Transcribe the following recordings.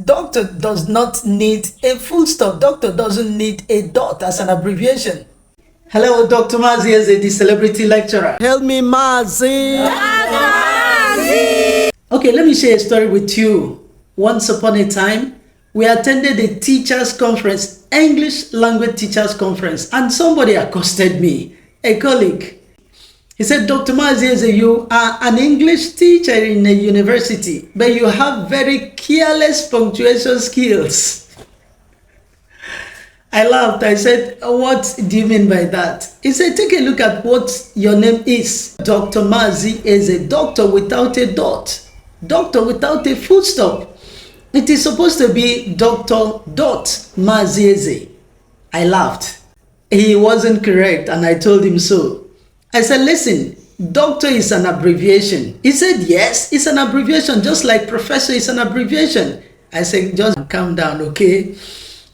Doctor does not need a full stop. Doctor doesn't need a dot as an abbreviation. Hello, Dr. Mazi is the celebrity lecturer. Help me, Mazi. Okay, let me share a story with you. Once upon a time, we attended a teachers conference, English language teachers conference, and somebody accosted me, a colleague. He said, Dr. Mazi, you are an English teacher in a university, but you have very careless punctuation skills. I laughed. I said, what do you mean by that? He said, take a look at what your name is. Dr. Mazi is a doctor without a dot. Doctor without a full stop. It is supposed to be Dr. Mazi. I laughed. He wasn't correct, and I told him so. I said, listen, doctor is an abbreviation. He said, yes, it's an abbreviation, just like professor is an abbreviation. I said, just calm down, okay?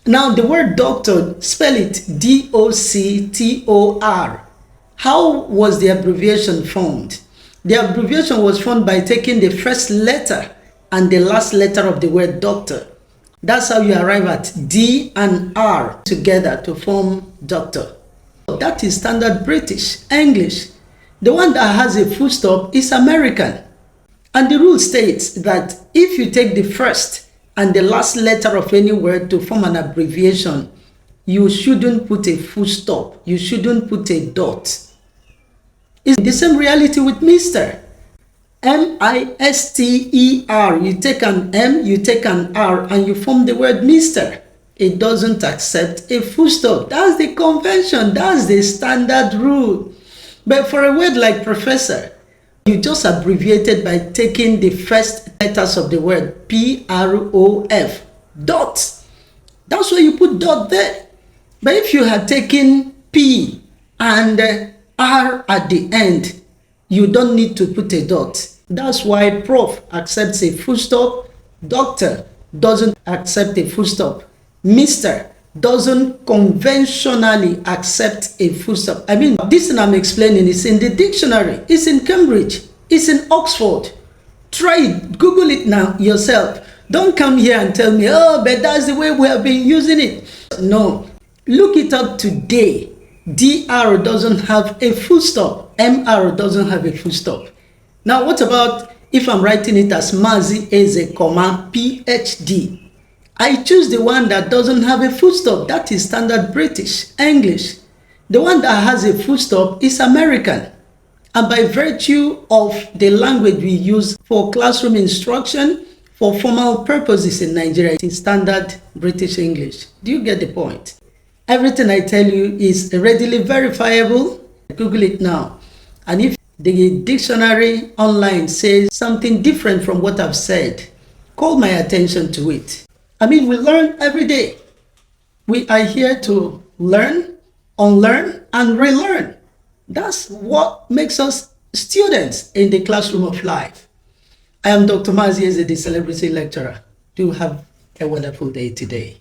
Now, the word doctor, spell it D-O-C-T-O-R. How was the abbreviation formed? The abbreviation was formed by taking the first letter and the last letter of the word doctor. That's how you arrive at D and R together to form doctor. That is standard British English. The one that has a full stop is American. And the rule states that if you take the first and the last letter of any word to form an abbreviation, you shouldn't put a full stop. You shouldn't put a dot. It's the same reality with Mr. M-I-S-T-E-R. You take an M, you take an R, and you form the word Mr. It doesn't accept a full stop. That's the convention. That's the standard rule. But for a word like professor, you just abbreviate it by taking the first letters of the word P-R-O-F. Dot. That's why you put dot there. But if you had taken P and R at the end, you don't need to put a dot. That's why prof accepts a full stop. Doctor doesn't accept a full stop. Mr. doesn't conventionally accept a full stop. I mean, this thing I'm explaining is in the dictionary. It's in Cambridge. It's in Oxford. Try it. Google it now yourself. Don't come here and tell me, oh, but that's the way we have been using it. No. Look it up today. DR doesn't have a full stop. MR doesn't have a full stop. Now, what about if I'm writing it as Mazi Eze, PhD? I choose the one that doesn't have a full stop. That is standard British English. The one that has a full stop is American. And by virtue of the language we use for classroom instruction, for formal purposes in Nigeria, it is standard British English. Do you get the point? Everything I tell you is readily verifiable. Google it now. And if the dictionary online says something different from what I've said, call my attention to it. I mean, we learn every day. We are here to learn, unlearn, and relearn. That's what makes us students in the classroom of life. I am Dr. Mazi, the celebrity lecturer. Do have a wonderful day today.